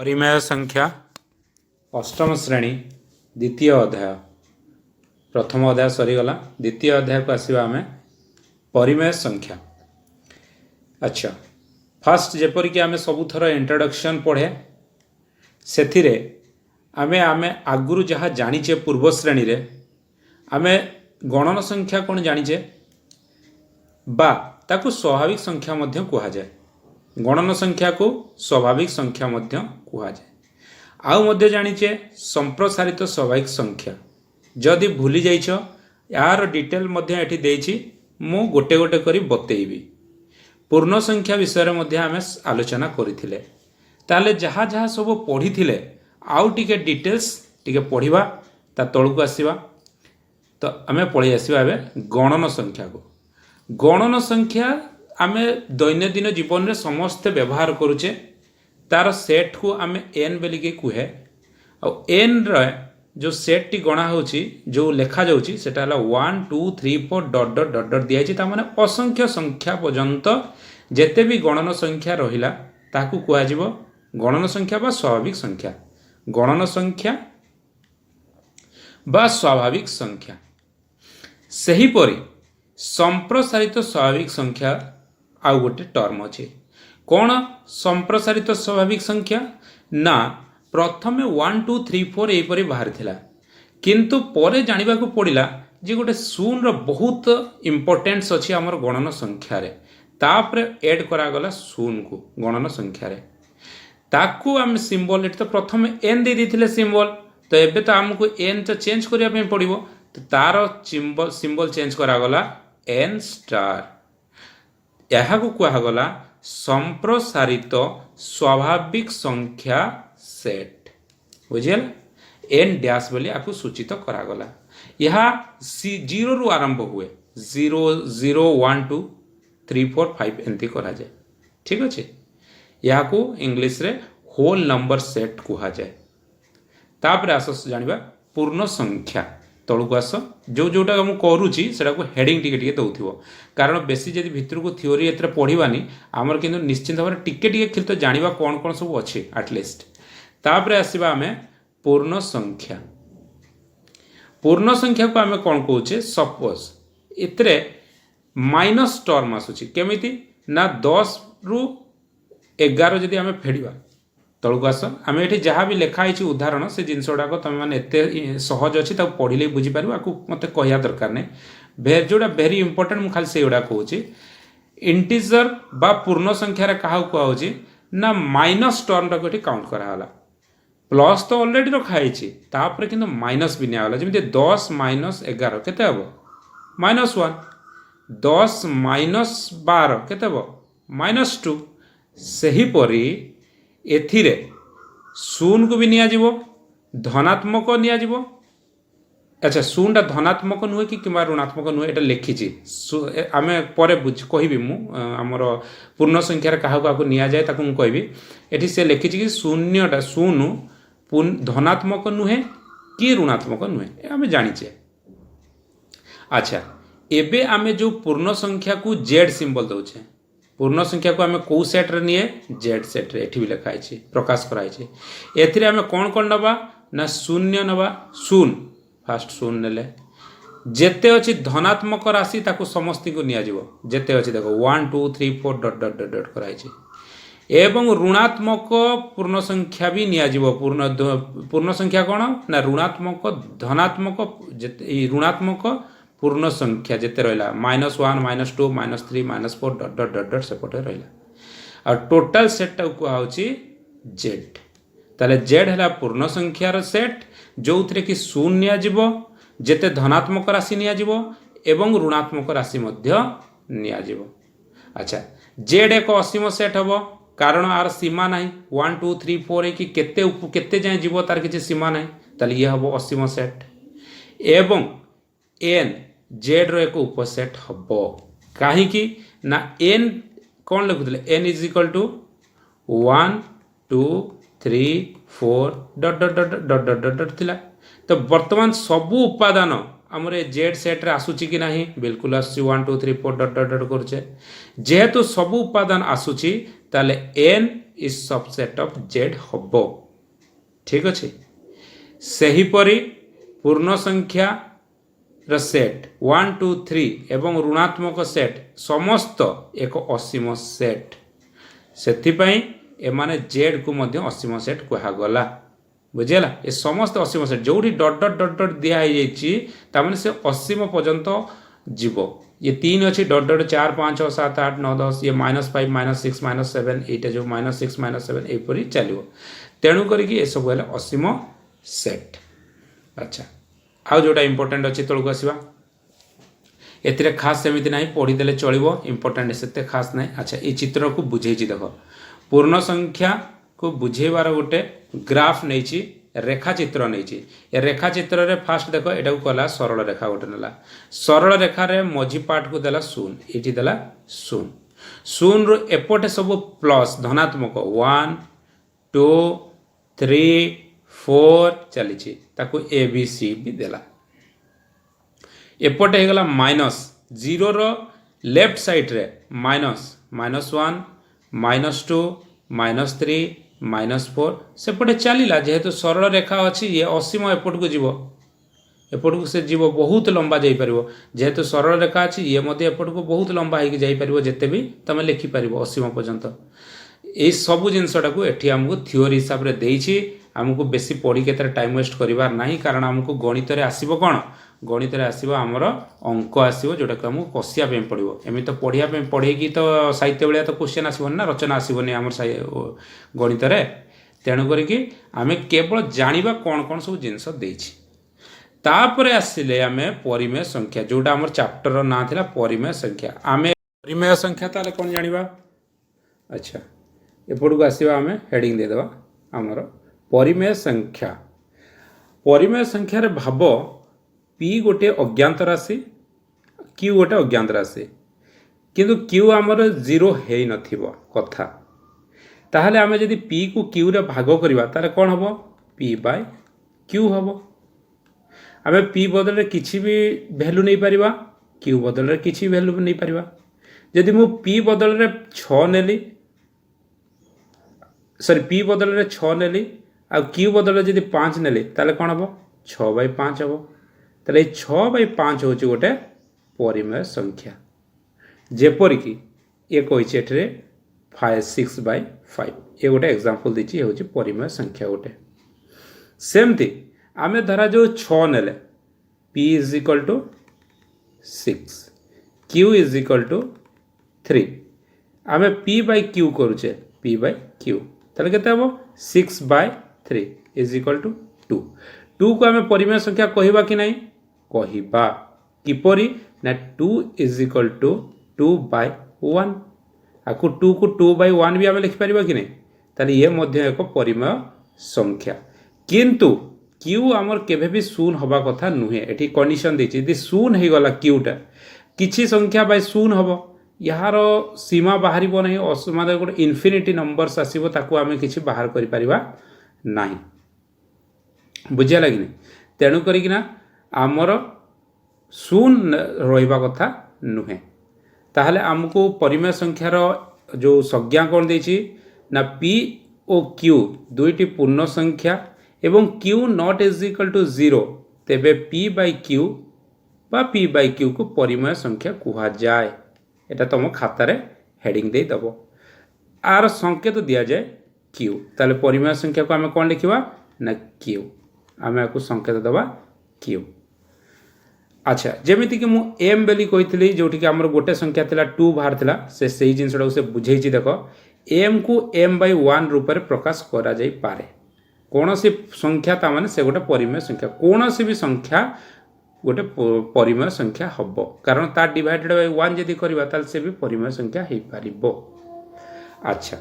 परिमेय संख्या अष्टम श्रेणी द्वितीय अध्याय प्रथम अध्याय सरीगला द्वितीय अध्याय को आसवा आम परिमेय संख्या। अच्छा फास्ट जेपरिक आम सबुथर इंट्रोडक्शन पढ़े से आमे आमे आगुरु जहाँ जानिचे पूर्व श्रेणी रे आमे गणन संख्या कौन जानिचे बा ताकू स्वाभाविक संख्या मध्य कहा जाए। गणन संख्या को स्वाभाविक संख्या मध्य कहा जाए। आउ मध्य जानिचे संप्रसारित स्वाभाविक संख्या। जदि भूली जाइछ यार डिटेल मध्य एठी देइछि मु गोटे गोटे करी बतेइबी। पूर्ण संख्या विषय मध्य आमे आलोचना करिथिले ताले जहाँ जहाँ सब पढ़ी आउ टिके डिटेल्स टिके पढ़िबा ता तळकु आसीबा। तो आमे पढ़ी आसीबा एबे गणन संख्या को। गणन संख्या आमे दैनंदिन जीवन में समस्ते व्यवहार करुचे। तार सेट को आमे एन बोलिके कहे और एन रे जो सेट टी गणा होची जो लेखा जाउची सेटा हला 1 2 3 4 डॉट डॉट डॉट डॉट दिया ता माने असंख्य संख्या पर्यंत जेते भी गणन संख्या रहिला ताकू कुआ जीवो गणन संख्या बा स्वाभाविक संख्या। गणन संख्या बा स्वाभाविक संख्या। सही परी संप्रसारित स्वाभाविक संख्या आउ गोटे टर्म अच्छे। कौन संप्रसारित स्वाभाविक संख्या ना प्रथमे 1 2 3 4 एपरी बाहर थिला किंतु परे जानिबा को पड़िला जे गोटे शून्य रो बहुत इंपोर्टेंस अछि हमर गणन संख्या रे। तापरे ऐड करा गला शून्य को गणन संख्या रे ताकू हम सिंबल तो प्रथमे एन दे दिथिले सिंबल। तो एबे तो हमको एन तो चेंज करिया पे पड़िबो। तो तार सिंबल चेंज करा गला एन स्टार। यह को कहा गला संप्रसारित स्वाभाविक संख्या सेट। बुझेल एन डैश बोली आपको सूचित करा गला। यह 0 रु आरंभ हुए 0 0 1 2 3 4 5 एंती करा जाए। ठीक अच्छे। यह को इंग्लिश रे होल नंबर सेट कहा जाए। तापर आस जानिबा पूर्ण संख्या। तलू आस जो जोटा मुझे करुच्ची से हेडिंग टिके दौथिबो कारण बेसी जदि भितर को थ्योरी एत पढ़ानी आमर किंतु निश्चित भाव टिके तो जानिबा कौन कौन सब अच्छे एटलिस्ट। तापर आसवा आम पूर्ण संख्या। पूर्ण संख्या को आम कौन कहे सपोज इतरे माइनस टर्म आसूची केमिति ना 10 रु 11 जदि आम फेड़ा तलू आस आम ये जहाँ भी लिखाई उदाहरण से जिनस गुड़ाक तुम मैंने एत सहज अच्छी पढ़ले बुझीपार आपको मत कह दरकार नहीं जोड़ा भेरी इंपोर्टेंट मुझे खाली से गुड़ा कहूँ। इंटीजर बा पूर्ण संख्यार क्या कहुच्छी ना माइनस टर्म टाक काउंट कराला। प्लस तो ऑलरेडी रखाई कि माइनस भी निगला जमी 10 माइनस 11 केते हम -1 10 माइनस 12 केते हम -2 सेहीपरी एथिरे शून्य को भी नियाजिबो धनात्मक नियाजिबो। अच्छा शून्यटा धनात्मक नुहे कि ऋणात्मक नुहे एटा लिखी आम पर कहबी आमर पूर्ण संख्यार क्या निया जाए ताकू मु कहबी एठी से लिखी कि शून्यटा शून्य धनात्मक नुहे कि ऋणात्मक नुहे आम जानीचे। अच्छा एबे आमे जो पूर्ण संख्या को जेड सिंबल दौचे पूर्ण संख्या को आम कौ सेट रे निये जेड सेट रे एठी भी लिखाई प्रकाश कराई। एथिरे आमे कौन कौन नबा ना शून्य नबा शून्य फास्ट शून्य नेले जेते अछि धनात्मक राशि ताको समस्त को निया जिवो जेते अछि देखो 1 2 3 4 डॉट डॉट डॉट डॉट कराई एवं ऋणात्मक पूर्ण संख्या भी निया जिवो। पूर्ण संख्या कौन ना ऋणात्मक धनात्मक ऋणात्मक पूर्ण संख्या जिते रहा -1 -2 -3 -4 डॉट डॉट डॉट डॉट सेपटे रहा और टोटाल सेट कहुच्छी जेड। ताले जेड है पूर्ण संख्यार सेट जो थे कि शून्य निया जेते धनात्मक राशि निया एवं ऋणात्मक राशि निया। अच्छा जेड एक असीम सेट हम कारण आर सीमा ना 1 2 3 4 कि केते जाए जीव तार किसी सीमा ना ताले ये हम असीम सेट एवं एन जेड रो एक उपसेट हम कहीं ना एन कौन लिखुले N is equal to 1 2 3 4 dot dot dot dot dot dot dot थिला। तो वर्तमान सबू उपादान आमर जेड सेट रे आसूची कि नहीं बिल्कुल आसूची 1 2 3 4 डॉट डॉट डॉट करछे जेहेतु सबू उपादान आसूची ताले n is subset of z हबो ठीक अच्छे सही परी पूर्ण संख्या र सेट 1 2 3 एवं ऋणात्मक सेट समस्त एक असीम सेट सेथिपाई एमाने जेड को मध्य असीम सेट कहगला बुझेगा ये समस्त असीम सेट जो डट डट डट डट दिखाई ताने से असीम पर्यंत जीव ये 3 अच्छी डट डट 4 5 6 7 8 9 10 ये -5 -6 -7 एटा जो -6 -7 एपरी चलो तेणु करी सब है असीम सेट अच्छा आउ जोटा इंपोर्टेंट अच्छी तौक आसवा ए खास सेमती ना पढ़ीदे चलो इंपोर्टेंट से खास ना अच्छा ये चित्र को बुझे देख पूर्ण संख्या को बुझेबार गोटे ग्राफ नहीं रेखा चित्र नहीं रेखा चित्र रे फास्ट देख एटा कला सरल रेखा गोटे ना सरल रेखा रे मझी पार्ट को देला शून्य ये देला शून्य शून्य रु एपटे सब प्लस धनात्मक 1 2 3 4 चली ताको ए बी सी भी देला एपटे होगला माइनस जीरो रो लेफ्ट साइड रे माइनस -1 -2 -3 -4 सेपटे चलला जेहेतु सरल रेखा अच्छी ये असीम एपट को जीव एपट को से जीव बहुत लंबा जापर जेहेतु सरल रेखा अच्छी ये एपट को बहुत लंबा होपर जिते भी तुम लिखिपर असीम पर्यंत ये सब जिनसटा को एठी हमको थ्योरी हिसाब से देछि हमको बेसी पढ़ी के टाइम वेस्ट करिवार नाही कारण हमको गणित रे आसीबो कोन गणित रे आसीबो हमर अंक आसीबो जोटा को हमको कसिया पे पड़िबो एमि तो पढ़िया पे पढ़ेकी तो साहित्य बेलिया तो क्वेश्चन आसीबो ना रचना आसीबोनी हमर गणित रे तेणु करिकी आमे केवल जानिबा कोन कोन सब जिनस देछि तापरे आसिले आमे परिमेय संख्या जोटा हमर चैप्टर रो ना थिला परिमेय संख्या आमे परिमेय संख्या ताले कोन जानिबा अच्छा एपट को आसवा आम हेडिंग देदेबा आमर परिमेय संख्या रे भाव पी गोटे अज्ञात राशि क्यू गोटे अज्ञात राशि किंतु क्यू आमर जीरो है नथिबो कथा ताहले आमे जदि पी को क्यू रे भाग करबा तारे कोन हबो पी बाय क्यू हबो आमे पी बदल रे किछि भी वैल्यू नहीं परिबा क्यू बदल रे किछि वैल्यू नहीं परिबा जदि मु पी बदल रे 6 नेली सॉरी पी बदल रे 6 नेली आ क्यू बदल जदि 5 नेली ताले कोन हबो 6/5 हबो ताले 6/5 होची गोटे परिमेय संख्या जेपरि कि ये कहिछि एठरे 6/5 ये गोटे एग्जांपल दिछि हे होची परिमेय संख्या गोटे सेमती आमे धरा जो 6 नेले p = 6 q = 3 आमे p/q करूचे p/q ताले केते हबो 6/3 = 2 2 को आमे परिमेय संख्या कहिबा कि नहीं कहिबा किपरि ना 2 = 2/1 आकु 2 को 2/1 भी आमे लिखि परिबा कि नहीं ताले ये मध्य एक परिमेय संख्या किंतु q आमर केबे भी शून्य हबा कथा नुहे एठी कंडीशन देछि यदि शून्य हे गला q किछि संख्या बाय शून्य हबो यार सीमा बाहर नहीं माने गोटे इनफिनिटी नंबर्स आसो ताकू आम कि बाहर कर बुझा लगे तेणु करना आमर शून्य रहा कथा नुहे ताहले आमको परिमेय संख्यार जो संज्ञा कौन देछि ना p और q दुईटी पूर्ण संख्या एवं q नॉट = 0 तेबे p/q बा p/q को परिमेय संख्या कहा जाए एटा तुम खातार हेडिंग दे दबो आर संकेत दिया जाए क्यू ताले परिमेय संख्या को आम कौन लिखा ना क्यू आम या संकेत दबा क्यू अच्छा जमीती कि मुझे एम बेली कही जोटि आम गोटे संख्या थिला 2 बाहर थिला से जिनसा से बुझे देख एम को m/1 रूप में प्रकाश करा जाई पारे कौन सी संख्या तामाने से गोटे परिमेय संख्या कौन सी भी संख्या गोटे परिमेय संख्या हम कारण तार डिवाइडेड बाय 1 जदि करबा ताल से भी परिमेय संख्या हो पारिबो अच्छा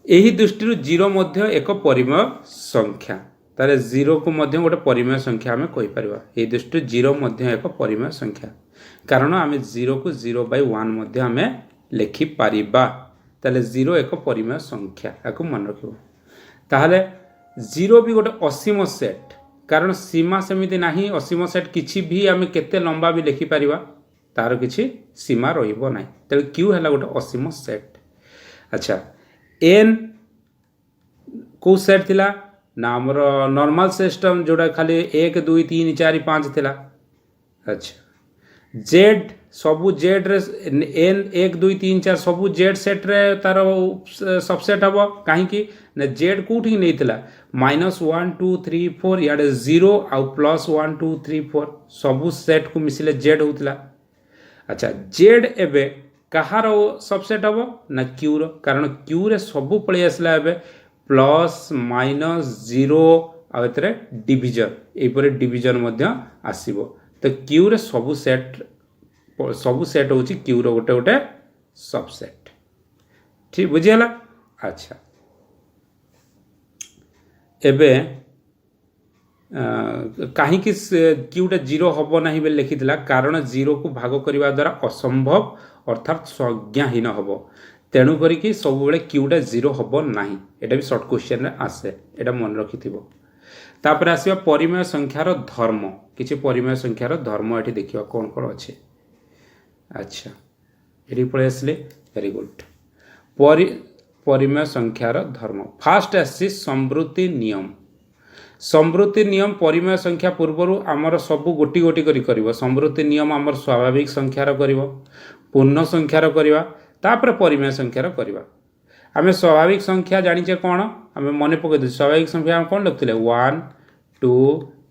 एही दृष्टि जीरो मध्य एक परिमेय संख्या तारे जीरो को मध्य गोटे परिमेय संख्या आम कहि परबा एही दृष्टि जीरो मध्य एक परिमेय संख्या कारण आम जीरो को 0/1 मध्य आम लिखि पारिबा ताले जीरो एक परिमेय संख्या याको मन रखिबो ताहले जीरो भी गोटे असीम सेट कारण सीमा सेमिति नहीं असीम सेट किछि भी आम केते लंबा भी लिखि पारिबा तार किसी सीमा रहिबो नाही तेल क्यू हैला गोटे असीम सेट। अच्छा एन को सेट थिला ना हमर नॉर्मल सिस्टम जोड़ा खाली 1 2 3 4 5 थिला। अच्छा जेड सबू जेड रे एन 1 2 3 4 सबू जेड सेट रे तार सबसेट हम कहीं ना जेड कौटी नहीं थिला -1 2 3 4 इे 0 आउ +1 2 3 4 सबू सेट को मिसिले जेड होता। अच्छा जेड एबे कहार सबसेट हम ना क्यू रो कारण क्यू रे सबू पलि आसला एबे +-0 आ डिविजन यहपर डिविजन मध्य आसीबो तो क्यू रे सबू सेट होची क्यू रो गोटे गोटे सबसेट ठीक बुझीगला। अच्छा एबे कहीं क्यूटा 0 हम ना बेले लिखी कारण 0 को भाग करने द्वारा असंभव अर्थात संज्ञाहीन हम तेणु करी सब बेले क्यूटा 0 हम ना यहाँ भी सर्ट क्वेश्चन आसे यहाँ मन रखि तापर आसवा परिमेय संख्यार धर्म किसी परिमेय संख्यार धर्म ये देखा कौन कौन अच्छे। अच्छा ये पलि आसले वेरी गुड परिमेय संख्यार धर्म फास्ट आसी संवृत्ति नियम। संवृत्ति नियम परिमेय संख्या पूर्वर आमर सबू गोटी गोटी करी संवृत्ति नियम आमर स्वाभाविक संख्यार करिवो पूर्ण संख्यार करिवा तापर परिमेय संख्यार करिवा। आमे स्वाभाविक संख्या जानिचे कौन आमे मने पकई स्वाभाविक संख्या हम कौन लिखुले 1 2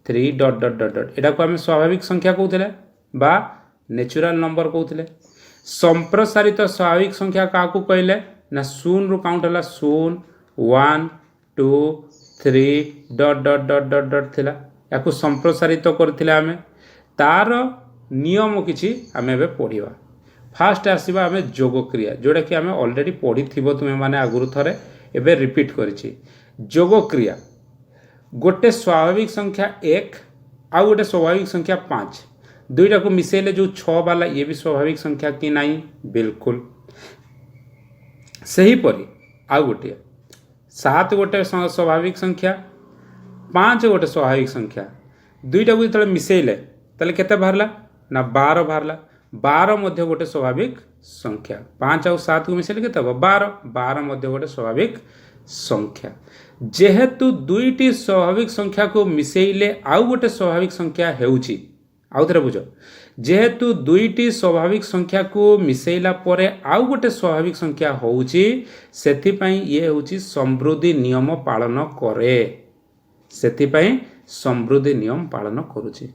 3 डॉट डॉट डॉट डॉट एटा को आमे स्वाभाविक संख्या कहउथिले बा नेचुरल नंबर कहउथिले। संप्रसारित स्वाभाविक संख्या का कहले ना 0 रु काउंट हला 0 1 2 3 dot dot dot dot dot थिला याकू संप्रसारित करथिले आमे तार नियम किछि आमे बे पढिबा। फास्ट आसीबा आमे जोग क्रिया जोड़ा कि आमे ऑलरेडी पढ़ी थिबो तुमे माने आगुरु थरे एबे रिपीट करिछि। जोग क्रिया गोटे स्वाभाविक संख्या 1 आ गोटे स्वाभाविक संख्या 5 दुईटा को मिसेले जो 6 वाला ये भी स्वाभाविक संख्या कि नहीं बिल्कुल सही परी आ गोटे 7 गोटे स्वाभाविक संख्या 5 गोटे स्वाभाविक संख्या दुईटा को जो मिसेले ताले केते बाहरला ना 12 बाहरला 12 मध्य गोटे स्वाभाविक संख्या 5 और 7 को मिसेले केते 12 12 मध्य गोटे स्वाभाविक संख्या जेहेतु दुईटी स्वाभाविक संख्या को मिसेले आउ गोटे स्वाभाविक संख्या हेउची आउ थरे बुझ जेहेतु दुईटी स्वाभाविक संख्या को मिसेला परे आउ गोटे स्वाभाविक संख्या होउची सेथि पई ये होउची समृद्धि नियम पालन करे सेथिपाई समृद्धि नियम पालन करुछि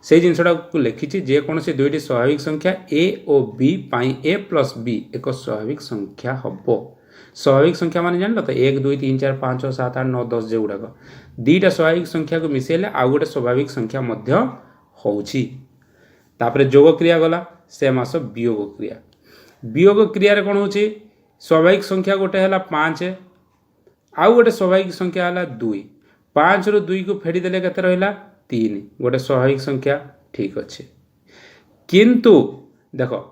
से जिनसटा को लिखी जेकोसी दुईटी स्वाभाविक संख्या ए और बी पाई ए प्लस बी एक स्वाभाविक संख्या हम स्वाभाविक संख्या मान जान तो 1 2 3 4 5 6 7 8 9 10 जो गुड़ाक दुईटा स्वाभाविक संख्या को मिसेले आउ गोटे स्वाभाविक संख्या मध्य होउछि। तापरे जोग क्रिया गला से मास वियोग क्रिया रे कोन होछि स्वाभाविक संख्या गोटे हला 5 आउ गोटे स्वाभाविक संख्या हला 2 5 रु 2 को फेडी देले केते रहला 3 गोटे स्वाभाविक संख्या ठीक अच्छे किंतु देखो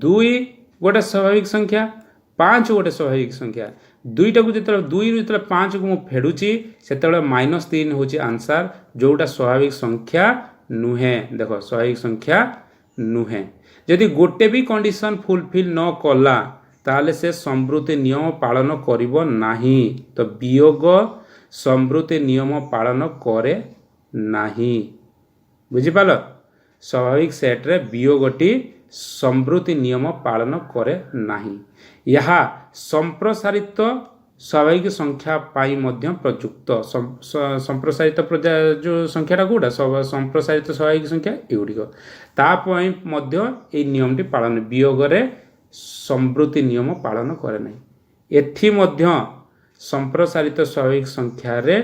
2 गोटे स्वाभाविक संख्या 5 गोटे स्वाभाविक संख्या दुईटा को जो 2 रु जो 5 को मुझे फेडुची से -3 हूँ आंसर जोटा स्वाभाविक संख्या नुहे देखो स्वाभाविक संख्या नुहे जदि गोटे भी कंडीशन फुलफिल न कला ताले से समृद्धि नियम पालन करिबो नाही तो वियोग समृद्धि नियम पालन करे नाही बुझिपाल स्वाभाविक सेट रे वियोगटी समृद्धि नियम पालन करे नाही यहाँ संप्रसारित स्वाभाविक संख्या पाई मध्य प्रयुक्त संप्रसारित जो संख्याटा कौटा संप्रसारित स्वाभाविक संख्या एगुड़िक तापाई मध्य ए नियमटी पालन वियोग रे समृद्धि नियम पालन करे नाही एथि मध्य संप्रसारित स्वाभाविक संख्या रे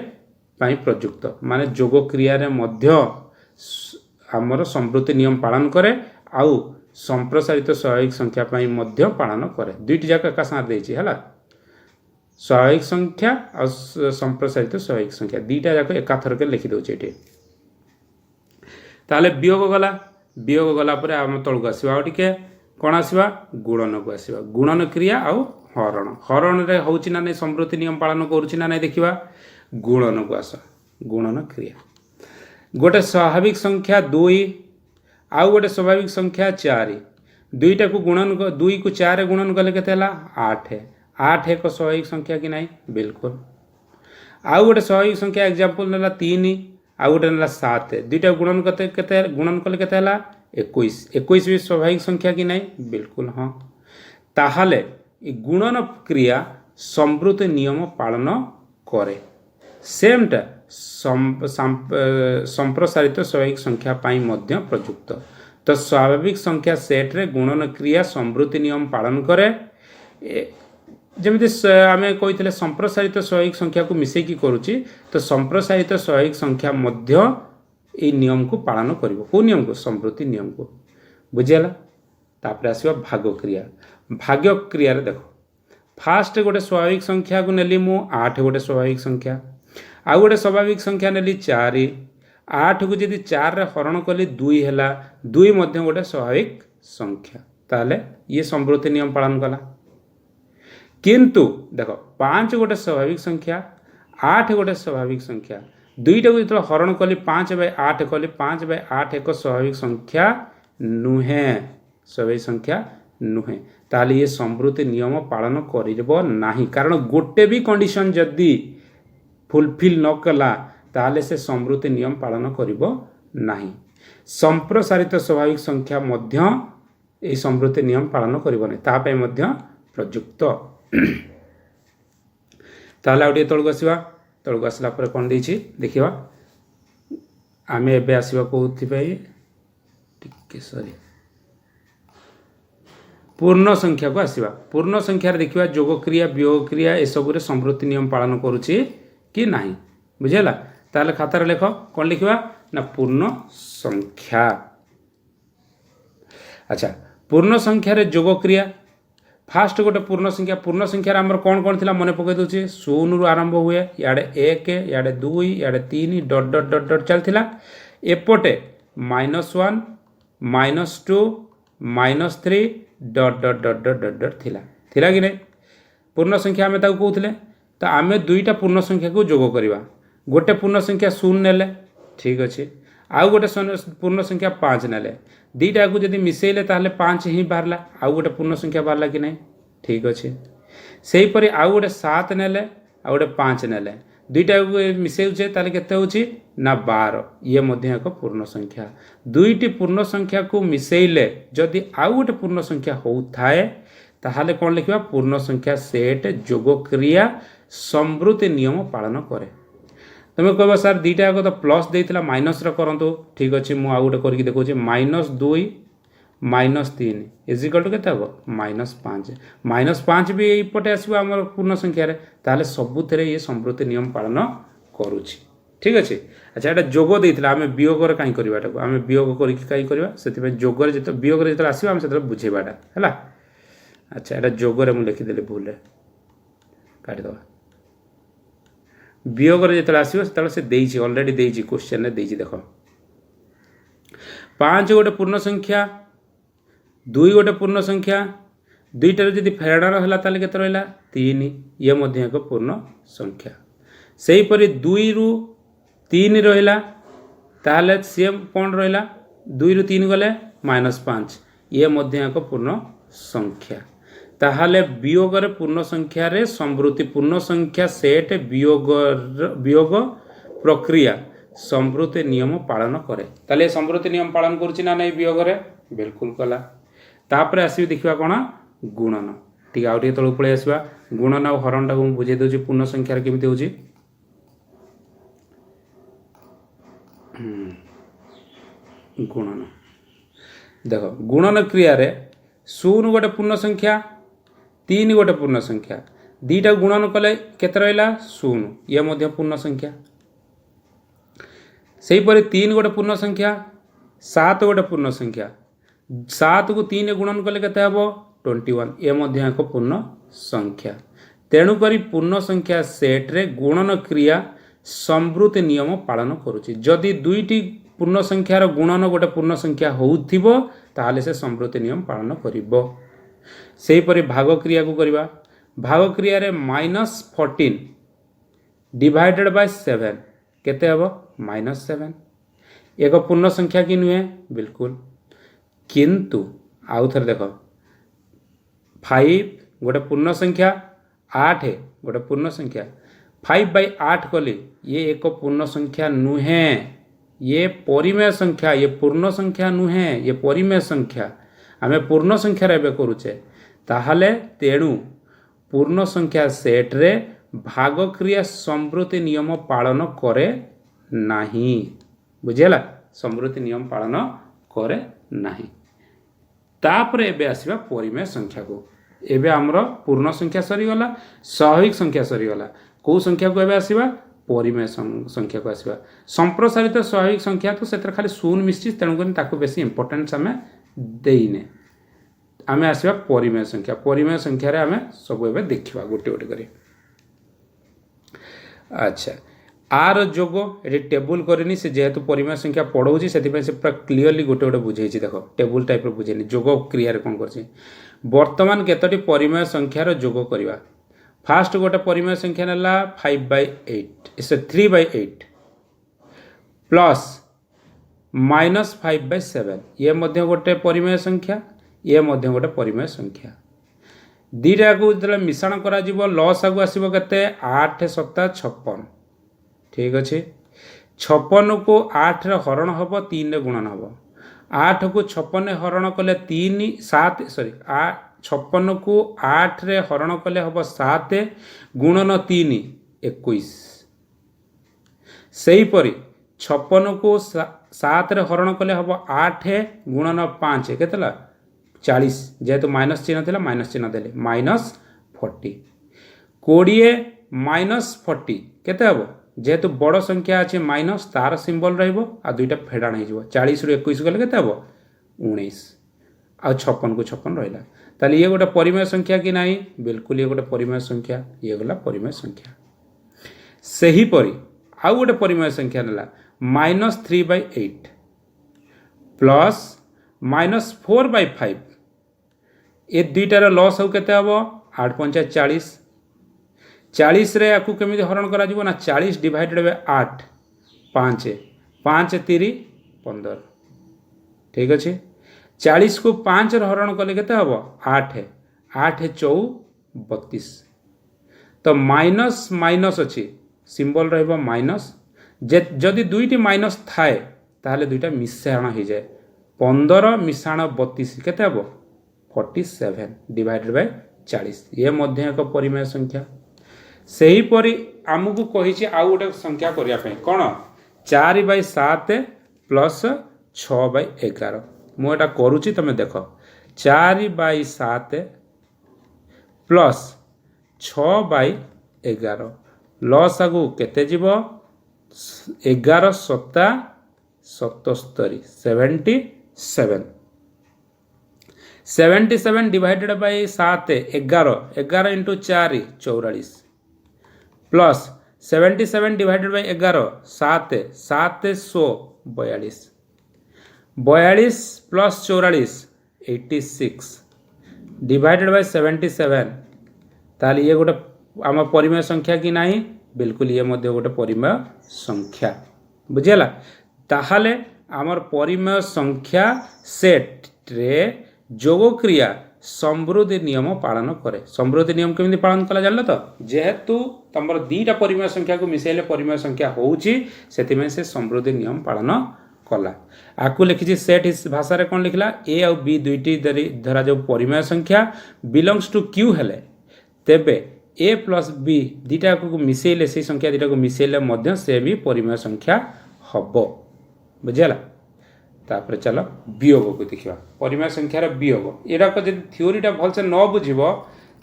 पाई प्रयुक्त माने जोग क्रिया रे मध्य आमर समृद्धि नियम पालन करे आउ संप्रसारित स्वाभाविक संख्या पाई मध्य पालन करे दुईटी जाक एका साथ देछि हला स्वाभाविक संख्या और संप्रसारित स्वाभाविक संख्या दुईटा जाक एका थरक लिखि दउछि एठी ताले वियोग गला परे हम तळको आसीबा टिके कोन आसीबा गुणन को आसीबा गुणन क्रिया आउ हरण रे होउछि ना नै समृद्धि नियम पालन करूछि ना नै देखिबा गुणन को आस गुणन क्रिया गोटे स्वाभाविक संख्या 2 आउ गोटे स्वाभाविक संख्या 4 दुईटा को गुणन 2 को 4 गुणन कले केते हला 8 8 एक स्वाभाविक संख्या कि नहीं बिल्कुल आउ गोटे स्वाभाविक संख्या एग्जांपल नेला 3 आउ गोटे नेला 7 दुईटा गुणन केते गुणन कले केते हला 21 21 भी स्वाभाविक संख्या कि नहीं बिल्कुल हाँ ताहले गुणन क्रिया संवृत्ति नियम पालन करे सेमटा संप्रसारित स्वाभाविक संख्या पाई मध्य प्रयुक्त तो स्वाभाविक संख्या सेट रे गुणन क्रिया संवृत्ति नियम पालन करे जमी आम कही संप्रसारित स्वाभाविक संख्या को मिसेकी करुच्ची तो संप्रसारित स्वाभाविक संख्या मध्य ये नियम को पालन कर कौ नियम को संवृत्ति नियम को बुझीगला तापर आसवा भाग क्रिया भाग क्रिया देखो फास्ट गोटे स्वाभाविक संख्या को नेली मु 8 गोटे स्वाभाविक संख्या आउ गोटे स्वाभाविक संख्या नेली 4 8 को जदि 4 रे हरण कली 2 हैला 2 मध्य गोटे स्वाभाविक संख्या ताले ये संवृत्ति नियम पालन कला किंतु देखो 5 गोटे स्वाभाविक संख्या 8 गोटे स्वाभाविक संख्या दुईटा को जो हरण कली 5/8 कली 5/8 एक स्वाभाविक संख्या नुहे स्वाभाविक संख्या नुहे ताले ये संवृत्ति नियम पालन करिबो नाही कारण गोटे भी कंडीशन जदि फुलफिल न कला ताले से संवृत्ति नियम पालन करिबो नाही संप्रसारित स्वाभाविक संख्या मध्य ए संवृत्ति नियम पालन करिबो नाही ता पे मध्य प्रयुक्त ताले आउटे तळको आसला पर कोन देछि देखिबा आमे एबे आसीबा कोथि पई टिके सॉरी पूर्ण संख्या को आसवा पूर्ण संख्या देखा जोग क्रिया वियोग क्रिया ए सब संवृत्ति नियम पालन करुच्ची कि नहीं बुझेगा ताले खातार लेख कौन लिखा ना पूर्ण संख्या अच्छा पूर्ण संख्या रे जोग क्रिया फास्ट गोटे पूर्ण संख्या आमर कौन कौन थी मन पकई दूसरी 0 रु आरंभ हुए इे 1 इे 2 इे 3 डट डट डट डट चलता एपटे -1 -2 -3 डट डट डट डट डट डट थिला कि नहीं पूर्ण संख्या आम कहते तो आम दुईटा पूर्ण संख्या को जोग करवा गोटे पूर्ण संख्या 0 नेले ठीक अच्छे आउ गोटे पूर्ण संख्या 5 नेले दुईटा को जब मिसेले ताहले 5 ही बाहरला आउ गोटे पूर्ण संख्या बाहरला कि नहीं ठीक अच्छे से हीपरि आउ गोटे 7 नेले आउ गोटे 5 नेले दुईटा को मिसेउचे ताले केते होची ना 12 ये मध्य एक पूर्ण संख्या दुईटी पूर्ण संख्या को मिसेइले जदि आउ गोटे पूर्ण संख्या होउथाए ताहले कोन लिखिबा पूर्ण संख्या सेट जोग क्रिया संवृत्ति नियम पालन करे तुम कहबा सर दुईटा को तो प्लस देइथिला माइनस रे करंतु ठीक अछि मु आउ गोटे करके देखौछि -2 -3 इज इक्वल टू केते हो -5 -5 भी एपटे आसीबा हमर पूर्ण संख्या रे ताले सबुथरे ये संवृत्ति नियम पालन करूछि ठीक अछि अच्छा एटा जोग देइथिला हमें वियोग रे काई करबा एटा हमें वियोग करके काई करबा सेति पे जोग रे जतो वियोग रे जतो आसीबा हम सेतो बुझेबाटा हला अच्छा एटा जोग रे मु लिखि देले भूल रे काटि दवा वियोग रे जतो आसीबा सेतो से देइछि ऑलरेडी देइछि क्वेश्चन रे देइछि देखो 5 गोटे पूर्ण संख्या 2 गोटे पूर्ण संख्या दुईटार जदि फेरणार है ताले केते रहिला 3 ये मध्य एक पूर्ण संख्या से हीपरि 2 रु 3 रहिला ताले से कोन रहिला 2 रु 3 गले -5 ये मध्य एक पूर्ण संख्या ताहले वियोग रे पूर्ण संख्या रे संवृत्ति पूर्ण संख्या सेट वियोग प्रक्रिया संवृत्ति नियम पालन करे ताले संवृत्ति नियम पालन करूछि ना नहीं वियोग रे बिल्कुल कला तापर आसी देखिबा कोन गुणन ठीक आउ टे तळ पळे आसीबा गुणन आ हरण टा को बुझे दोछि पूर्ण संख्या रे केमिति होछि गुणन देखो गुणन क्रिया रे 0 गोटे पूर्ण संख्या 3 गोटे पूर्ण संख्या दीटा गुणन कले केते रहला 0 ये मध्य पूर्ण संख्या से हीपरि 3 गोटे पूर्ण संख्या 7 गोटे पूर्ण संख्या 7 को 3 गुणन कले केते हबो 21 ये मध्य एक पूर्ण संख्या तेणु करी पूर्ण संख्या सेट रे गुणन क्रिया संवृत्ति नियम पालन करूछि जदि दुईटी पूर्ण संख्यार गुणन गोटे पूर्ण संख्या होउथिबो ताहले से संवृत्ति नियम पालन करिबो से हीपरि भाग क्रिया को करबा भाग क्रिया रे -14 डिवाइडेड बाय 7 केते हबो -7 एक पूर्ण संख्या कि नुहे बिल्कुल किंतु आउ थे देख 5 गोटे पूर्ण संख्या 8 गोटे पूर्ण संख्या 5/8 कले ये एक पूर्ण संख्या नुहे ये परिमेय संख्या ये पूर्ण संख्या नुहे ये परिमेय संख्या आम पूर्ण संख्यार एवं करुचे ताहले तेणु पूर्ण संख्या सेट रे भाग क्रिया समृद्धि नियम पालन करे नहीं बुझेला समृद्धि नियम पालन करे नहीं तापरे एबे आसीबा परिमेय संख्या को एबे हमरो पूर्ण संख्या सरीगला स्वाभाविक संख्या सरीगला को संख्या को एबे आसीबा परिमेय संख्या को आसीबा संप्रसारित स्वाभाविक संख्या तो सेतर खाली शून्य मिसछि तेणु करी ताको बेसी इंपोर्टेंस हमें देइने आमे आसीबा परिमेय संख्या रे आमे सब एबे देखिबा गोटे गोटे करी अच्छा आर जोग ये टेबुल करनी से जेहेतु परिमेय संख्या पढ़ाऊँगी से पूरा क्लीयरली गोटे गोटे बुझे देख टेबुल टाइप बुझेनी जोग क्रिया कौन कर बर्तमान केतोटी परिमेय संख्यार जोग करवा फास्ट गोटे परिमेय संख्या नाला 5/8 इसे 3/8 प्लस -5/7 ये मध्य गोटे परिमेय संख्या ये मध्य गोटे परिमेय संख्या दीटा को जो मिश्रण करा लॉस आगु आसो के 8 7 56 ठीक अच्छे 56 को 8 रे हरण हम 3 रे गुणन हम 8 को 56 हरण कले 3 7 सॉरी 56 को 8 रे हरण कले हम 7 गुणन 3 21 सही परी 56 को 7 रे हरण कले हम 8 गुणन 5 केतला 40 जेहेतु माइनस चिन्ह थिला माइनस चिन्ह देले -40 20 -40 केते हबो जेहेतु बड़ संख्या अच्छे माइनस तार सिंबल रहिबो आ दुईटा फेडाण हो 40 रु 21 गले केते हबो 19 आ 56 को 56 रहिला ताले ये गोटे परिमेय संख्या कि नहीं बिल्कुल ये गोटे परिमेय संख्या ये गला परिमेय संख्या सही परी आउ गोटे परिमेय संख्या नला -3/8 प्लस -4/5 ये दुईटार लॉस हो केते हबो 8 5 40 40 रे आपको केमी हरण करा ना 40 डिवाइडेड बाय 8 5 5 3 15 ठीक अच्छे 40 को 5 हरण कले केते हबो 8 8 4 32 तो माइनस माइनस अच्छी सिंबल रहिबो माइनस जदि दुईटी माइनस थाए ताहले दुईटा मिश्रण हो जाए 15 मिश्रण 32 केते हबो 47 डिवाइडेड बाय 40 ये मध्य एक परिमेय संख्या सही परी आमको कही आउ गोटे संख्या करने कौन 4/7 प्लस 6/11 मुझे करुच्ची तुम देख 4/7 प्लस 6/11 लॉस आगु केते जीव 11 7 77 77 77 divided by 7 11 11 into 4 44 plus 77 divided by 11 7 7 100 42 42 plus 44 86 divided by 77 ताली ये गोटे आम परिमेय संख्या कि नहीं बिल्कुल ये मध्य गोटे परिमेय संख्या बुझेला ताहले आमर परिमेय संख्या सेट रे जोग क्रिया समृद्धि नियम पालन करे समृद्धि नियम केमी पालन कला जान तो जेहेतु तुम दीटा परिमेय संख्या को मिसेले परिमेय संख्या होउची सेतिमे से समृद्धि नियम पालन कला आकु लिखी सेट इस भाषा रे कौन लिखला ए और बी दुईटी धरा जो परिमेय संख्या बिलोंग्स टू क्यू हेले तेबे ए प्लस बी दीटा को मिसेले से संख्या दीटा को मिसेले मध्य से भी परिमेय संख्या हबो बुझेला तापर चलो वियोग को देखा परिमेय संख्यार वियोग यहाँ जब थ्योरीटा भलसे न बुझब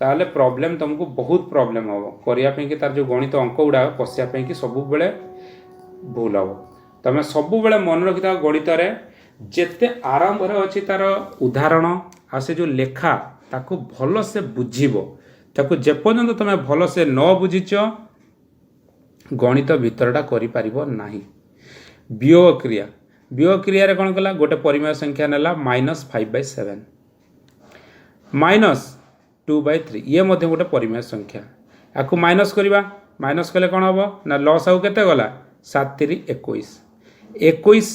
ताहले प्रॉब्लम तुमको बहुत प्रॉब्लम हम करने कि तार जो गणित अंक गुड़ा पशियापी कि सब बेले भूल हम तुम सब बेले मन रखी था गणित जिते आरंभ अच्छी तार उदाहरण आ से जो लेखा ताको भल से बुझब ताको जेपर्यंत तुम भल से न बुझीच गणित भितरटा करें वियोग क्रिया वियोग क्रिया रे कौन कला गोटे परिमेय संख्या नेला -5/7 -2/3 ये मध्य गोटे परिमेय संख्या आपको माइनस करवा माइनस कले कौन हम ना लॉस आउ केते गला 7 3 21 21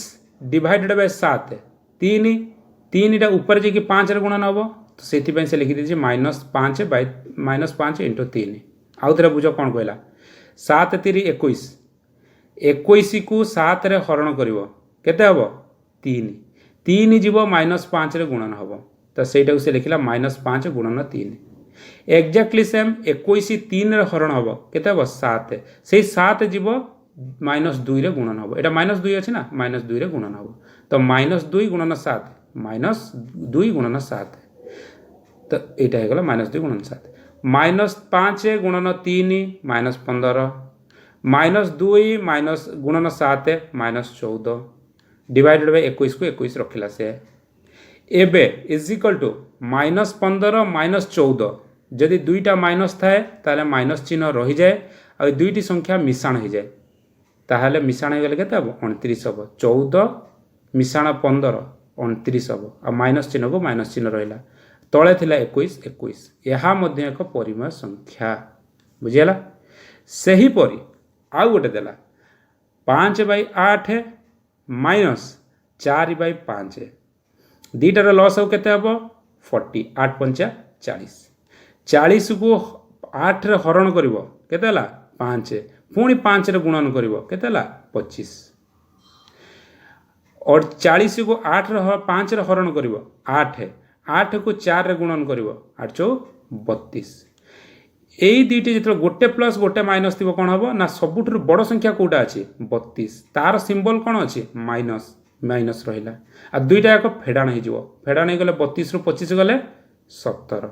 डिवाइडेड बाय 7 3 तीनटा ऊपर जाकि 5 रे गुणन हम तो से लिखी दीजिए -5 इंटू 3 आउ थे बुझ कौन कहला 7 3 21 21 को 7 रे हरण करिवो केते हबो 3 3 जीव -5 रे गुणन हबो तो सेटा से लिखला -5 गुणन 3 एक्जाक्टली सेम 21 3 रे हरण हबो केते हबो 7 सेही 7 जीव -2 रे गुणन हबो एटा -2 अछि ना -2 रे गुणन हबो तो -2 गुणन 7 -2 गुणन 7 तो एटा हे गला -2 गुणन 7 -5 गुणन 3 -15 -2 माइनस गुणन 7 -14 डिवाइडेड बाय 21 को 21 रखिला से एबे इज इक्वल टू -15 -14 जदि दुईटा माइनस थाए ताले माइनस चिन्ह रही जाए और दुईटी संख्या मिश्रण हो जाए ताहले मिश्रण हो गले केते हबो 29 हबो 14 मिश्रण 15 29 हबो आ माइनस चिन्ह को माइनस चिन्ह रहिला तळे थिला 21 21 यहा मध्ये एक परिमेय संख्या बुझियला सही परी आउ गोटे देला 5/8 माइनस 4/5 दीटार लॉस हो केते हबो 40 8 पंचा 40 40 को 8 रे हरण करिवो केते हला 5 पुणी 5 रे गुणन करिवो केते हला 25 और 40 को 8 रे 5 रे हरण करिवो 8 8 को 4 रे गुणन करिवो 8 चौ 32 एई दुईटी जिते गोटे प्लस गोटे माइनस थी कौन हम ना सबुठ बड़ संख्या कौटा अच्छी 32 तार सिंबल कौन अच्छी माइनस माइनस रहा आ दुईटा एक फेडाण हो फेडाण हो गले 32 रु 25 गले 17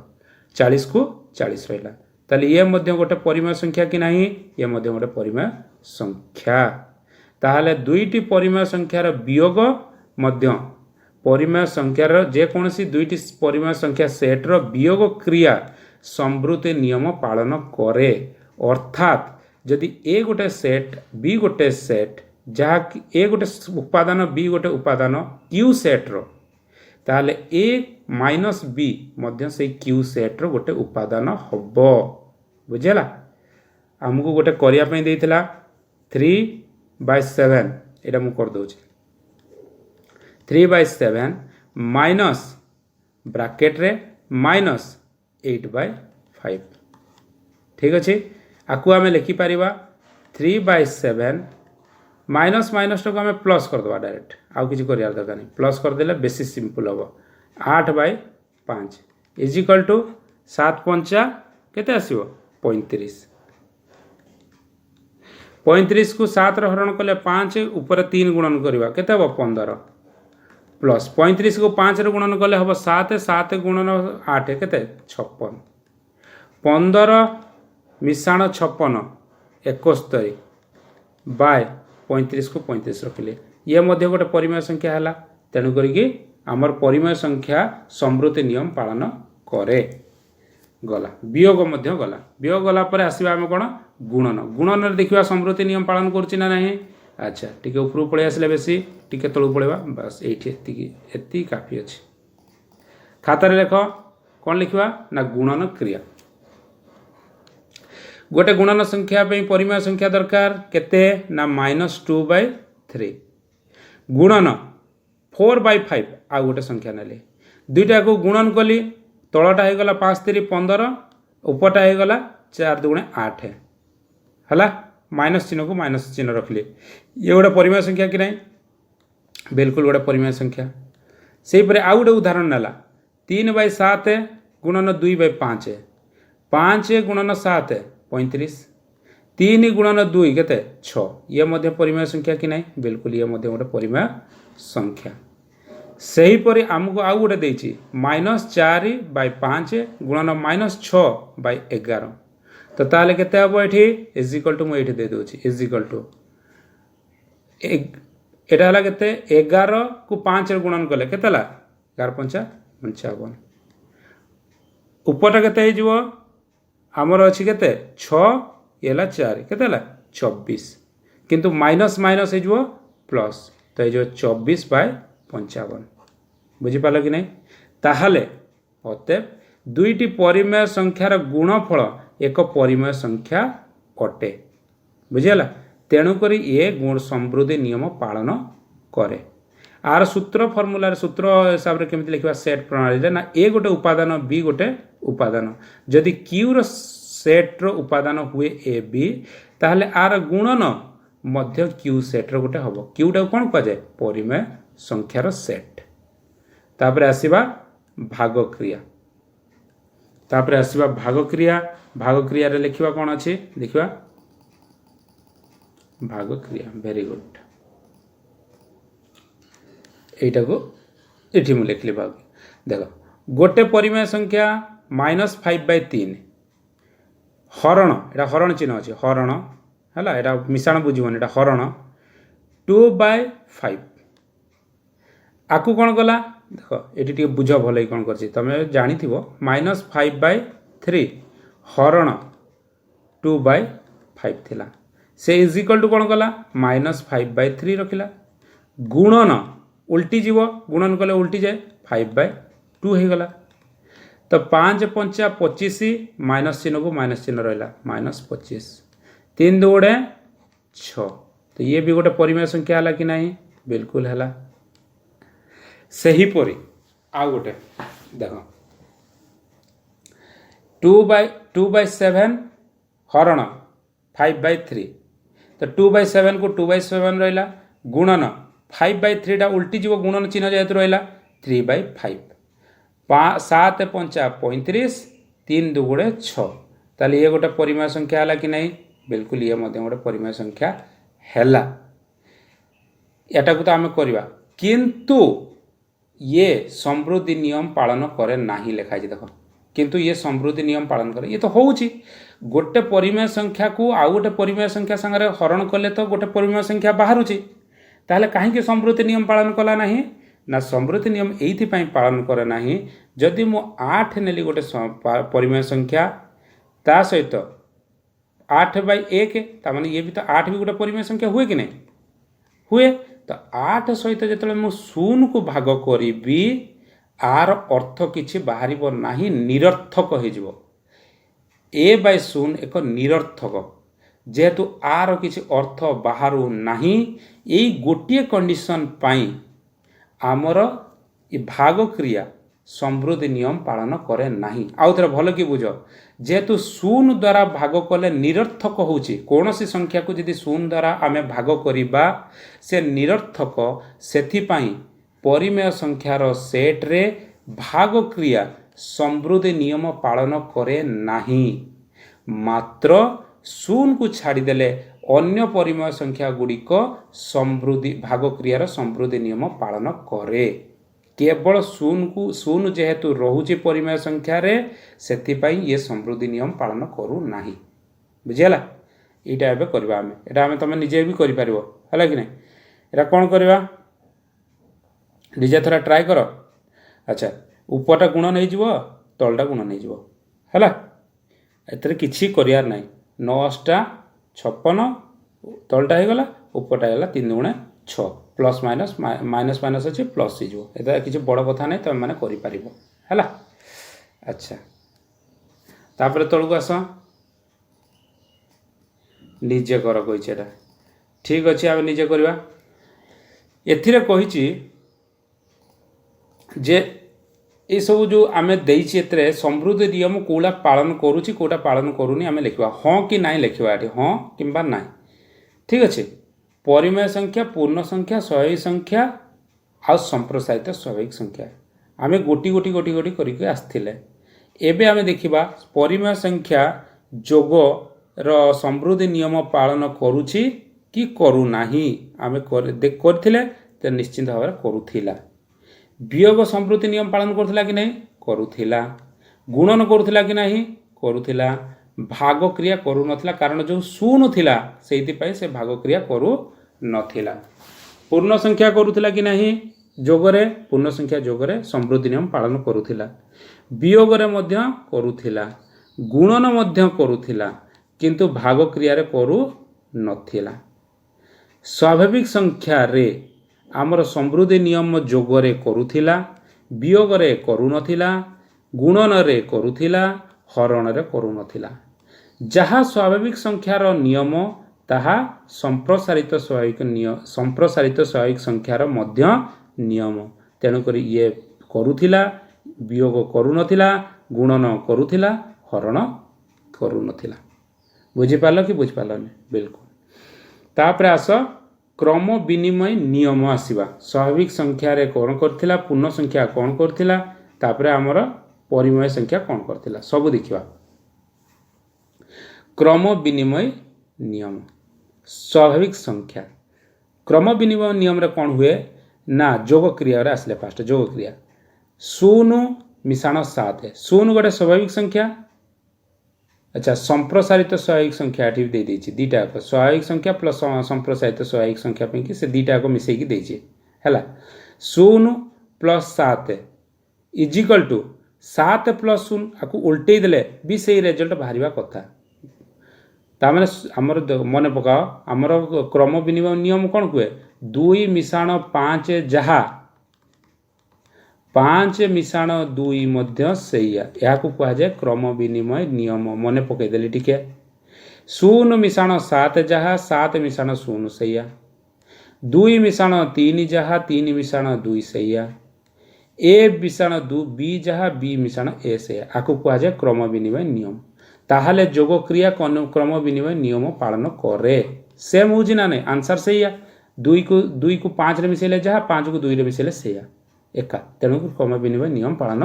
40 को 40 रहा ताले ये मध्य गोटे परिमेय संख्या कि नहीं ये मध्य गोटे परिमेय संख्या ताहले दुईटी परिमेय संख्यार वियोग मध्य परिमेय संख्यार जेकोसी दुईटी परिमेय संख्या सेट्र वियोग क्रिया संवृत्ति नियम पालन करे अर्थात जदि ए गोटे सेट बी गोटे सेट जहाँ ए गोटे उपादान बी गोटे उपादान क्यू सेट्र ताहले ए माइनस बी मध्य से क्यू सेट्र गोटे उपादान हब बुझेला आमको गोटे करिया पई देइथिला 3/7 एटा मु कर दोछि 3/7 माइनस ब्रैकेट रे माइनस 8/5 ठीक अच्छे आपको आम लिखिपर 3/7 माइनस माइनस टाक आम प्लस करदे डायरेक्ट आउ कि कर दरकार नहीं प्लस करदे बेसी सिंपल हम 8/5 इज इक्वल टू 7 पंचा केते आसीबो 35 35 को 7 रे हरण कले 5 ऊपर 3 गुणन करवा केते हबो 15 प्लस 35 को 5 रे गुणन कले हम 7 7 गुणन 8 केते 56 15 मिश्रण 56 71 बाय 35 को 35 रखिले ये मध्य गोटे परिमेय संख्या है तेणु करिकी आमर परिमेय संख्या समृद्धि नियम पालन करे गला वियोग मध्य गला वियोग गला पर आसीबा हम कोन गुणन गुणन रे देखिबा समृद्धि नियम पालन करछि ना नहीं अच्छा टिके ऊपर पळे आसले बेसी टिके तळु पळेबा बस एठी एति काफी अछि खाता रे लेख कोन लिखिबा ना गुणन क्रिया गोटे गुणन संख्या पे परिमेय संख्या दरकार केते ना -2/3 गुणन 4/5 आ गोटे संख्या नेले दुईटा को गुणन कली तलटा हो गला 5 3 15 उपरटा हो गला 4 2 8 हला माइनस चिन्ह को माइनस चिन्ह रखिले ये गोटे परिमेय संख्या कि नहीं बिल्कुल गोटे परिमेय संख्या से आउ गोटे उदाहरण नाला 3/7 गुणन 2/5 5 गुणन 7 35 3 गुणन 2 केते 6 ये मध्य परिमेय संख्या कि नहीं बिल्कुल ये मध्य गोटे परिमेय संख्या सही परि आमको आउ गोटे देछि -4/5 गुणन -6/11 तो ताले केते हबो एठी इज इक्वल टू मु एठी दे दोछि इज इक्वल टू एटा हला केते 11 को 5 रे गुणन कले केते हला 11 5 55 ऊपरटा केते हे जिवो हमर अछि केते 6 एला 4 केते हला 24 किंतु माइनस माइनस हे जिवो प्लस तो हे जो 24/55 बुझी पालो कि नहीं ताहले अतएव दुईटी परिमेय संख्यार गुणफल एक परिमेय संख्या अटे बुझीगला तेणुक ये गुण समृद्धि नियम पालन करे आर सूत्र फर्मूलार सूत्र हिसाब से केମିତି लिखा सेट प्रणाली ना ए गोटे उपादान बी गोटे उपादान जदि क्यू सेट्र उपादान हुए ए बी ताहले आर गुणन मध्य क्यू सेट्र गोटे हम क्यूटा कौन कहुए परिमेय संख्यार सेट तापर आसीबा भाग क्रिया तापर आसीबा भाग क्रिया रे लिखिबा कौन अच्छी देखिबा भाग क्रिया वेरी गुड एटा को एठी मु लिखली भाग देखो गोटे परिमेय संख्या -5/3 हरण एटा हरण चिन्ह अच्छे हरण है एटा मिश्रण बुझीबन एटा हरण 2/5 आकु कौन कला देख ये बुझ भल कौन कर तुम जानी -5/3 हरण 2/5 थिला से इज इक्वल टू कौन कला -5/3 रखिला गुणन उल्टी जीव गुणन कले उल्टी जाए 5/2 हो गला तो 5 पंचा 25 माइनस चिन्ह को माइनस चिन्ह रहा -25 3 2 6 तो ये भी गोटे परिमेय संख्या है कि नहीं बिल्कुल है सेहीपरि आउ गोटे देख 2/7 हरण 5/3 तो 2/7 को 2/7 रहा गुणन 5/3 टा उल्टी जीव गुणन चिन्ह जेहेतु रहा 3/5 7 पंचा 35 3 2 6 ताले ये गोटे परिमेय संख्या है कि नहीं बिल्कुल ये गोटे परिमेय संख्या है एटा को तो आम करवा किंतु ये समृद्धि नियम पालन करे नहीं लिखाई देख किंतु ये समृद्धि नियम पालन करे ये तो होउची गोटे परिमेय संख्या को आउ गोटे परिमेय संख्या संगे हरण कले तो गोटे परिमेय संख्या बाहरुची ताहले कहीं समृद्धि नियम पालन कला नहीं ना समृद्धि नियम एथि पालन करे नहीं जदि मु 8 नेली गोटे परिमेय संख्या ता सहित 8/1 तामाने ये भी तो 8 भी गोटे परिमेय संख्या हुए कि नहीं हुए तो 8 सहित जो मु शून्य को भाग करी आर अर्थ किछि बाहर नहीं निरर्थक हो a/0 एक निरर्थक जेहेतु आर किछि अर्थ बाहर नहीं यही गोटे कंडीशन पाई आमर ये भाग क्रिया समृद्धि नियम पालन करे नहीं आउ थे भल कि बुझ जेहेतु शून्य द्वारा भाग कले निरर्थक होची कौन सी संख्या को यदि शून्य द्वारा आमे भाग करिबा से निरर्थक सेथिपाई परिमेय संख्यार सेट रे भाग क्रिया समृद्धि नियम पालन करे नहीं मात्र शून्य को छाड़देले अन्य परिमेय संख्या गुड़िक समृद्धि भाग क्रियार समृद्धि नियम पालन करे केवल शून्य जेहेतु रोचे परिमेय संख्या रे सेथिपाई ये समृद्धि नियम पालन करू नाही बुझीगला यहाँ एवं करवा आम यहाँ तुम निजे भी कर कि नहीं यहाँ कौन करवा निजे थोड़ा ट्राए कर अच्छा उपरटा गुण नहीं जीव तलटा गुण नहीं जीव है एथरे किछि करियार नहीं 9 तलटा हो गला उपरटा हो 3 गुणे 6 प्लस माइनस माइनस माइनस अच्छे प्लस हो किसी बड़ कथा नहीं तुम मैंने कर अच्छा तापर तलू आस निजे कर कही ठीक अच्छे आम निजे करवा एथिरे कही जे ये सब जो आम देते समृद्धि नियम कौटा पालन करुच्ची कौटा पालन करूनी आम लिखा हाँ कि ना लिखा ये हाँ कि ना ठीक अच्छे परिमेय संख्या पूर्ण संख्या स्वाभाविक संख्या आ संप्रसारित स्वाभाविक संख्या आम गोटी गोटी गोटी गोटी करके आसथिले एबे आम देखिबा परिमेय संख्या जोग रो समृद्धि नियम पालन करुछि कि करू नाही आम करथिले तो निश्चित भाव करूथिला वियोग समृद्धि नियम पालन करुथिला कि नहीं करूथिला गुणन करुथिला कि नहीं करूथिला भाग क्रिया करू नथिला कारण जो शून्य थिला सेइथिपाई से भाग क्रिया करू नथिला पूर्ण संख्या करूथिला कि नहीं जोगरे पूर्ण संख्या जोगरे समृद्धि नियम पालन करूथिला वियोगरे मध्य करूथिला गुणन मध्य करूथिला किंतु भाग क्रिया रे करू नथिला स्वाभाविक संख्या रे आमर समृद्धि नियम जोगरे करूथिला वियोगरे करू नथिला गुणन रे करूथिला हरण रे करू नथिला जहाँ स्वाभाविक संख्यार नियम ताहा संप्रसारित स्वाभाविक संख्यार मध्य नियम तेणुक ये करुथिला वियोग करुनथिला गुणन करुथिला हरण करुनथिला बुझिपाल कि बुझिपालनि बिल्कुल तापर आस क्रम विनिमय नियम आसीबा स्वाभाविक संख्या रे कौन करथिला पूर्ण संख्या कौन करथिला तापर हमर परिमेय संख्या कौन करथिला सब देखिबा क्रम विनिमय नियम स्वाभाविक संख्या क्रम विनिमय नियम रे कौन हुए ना जोग क्रिया रे आसले फास्ट जोग क्रिया 0 मिशाण 7 0 गोटे स्वाभाविक संख्या अच्छा संप्रसारित स्वाभाविक संख्या एठी दे देछि दीटा स्वाभाविक संख्या प्लस संप्रसारित स्वाभाविक संख्या पे कि से दीटा को मिसै कि देछि हैला 0 प्लस 7 इजिकल टू 7 प्लस 0 आकु उल्टै देले भी सेही रिजल्ट बाहरिबा कथा तामाने हमर मन पकाओ हमर क्रम विनिमय नियम कोन कुए 2 मिशाण 5 जहा 5 मिशाण 2 मध्य सेया याकु कहा जाय क्रम विनिमय नियम मन पकै देली टिके 0 मिशाण 7 जहा 7 मिशाण 0 सेया 2 मिशाण 3 जहा 3 मिशाण 2 सेया ए मिशाण 2 बी जहा बी मिशाण ए सेया आकु कहा जाय क्रम विनिमय नियम ताहले जोग क्रिया क्रम विनिमय नियम पालन करे सेम होजी ना नहीं आंसर सेया 2 को 5 रे मिसेले जहा 5 को 2 रे मिसेले सेया एका तेणु क्रम विनिमय नियम पालन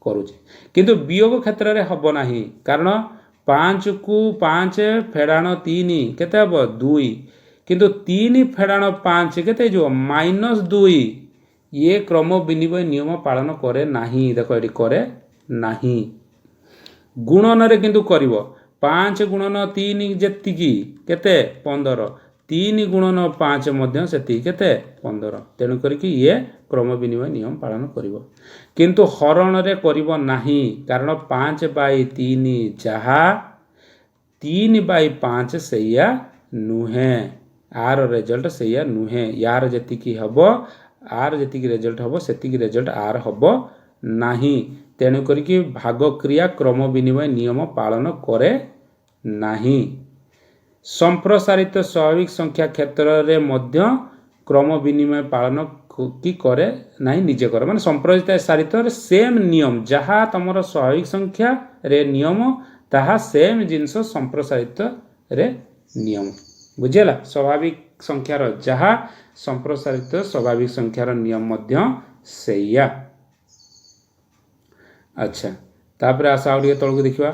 करूचे किंतु वियोग क्षेत्र रे हबो नाही कारण 5 को 5 फेडाण 3 केते हबो 2 किंतु 3 फेडाण 5 केते जो -2 ये क्रम विनिमय नियम पालन करे नाही देखो एटी करे नाही गुणन रे किंतु करिवो 5 गुणन 3 जेतिकी केते 15 3 गुणन 5 मध्य सेति केते 15 तेणु करिकि ये क्रम विनिमय नियम पालन करिवो किंतु हरण रे करिवो नाही कारण 5/3 जहा 3/5 सेया नुहे आर रिजल्ट सेया नुहे यार जेतिकी हबो आर जेतिकी रिजल्ट हबो सेतिकी रिजल्ट आर हबो नाही तेणु करिकि भाग क्रिया क्रम विनिमय नियम पालन करे नाही संप्रसारित स्वाभाविक संख्या क्षेत्र रे मध्य क्रम विनिमय पालन की करे नाही निजे करे माने संप्रसारित सेम नियम जहा तमरो स्वाभाविक संख्या रे नियम ताहा सेम जिंस संप्रसारित रे नियम बुझेला स्वाभाविक संख्या रो जहा संप्रसारित स्वाभाविक संख्या रो नियम मध्य सेया अच्छा तापर आसा आउ तलक देखिबा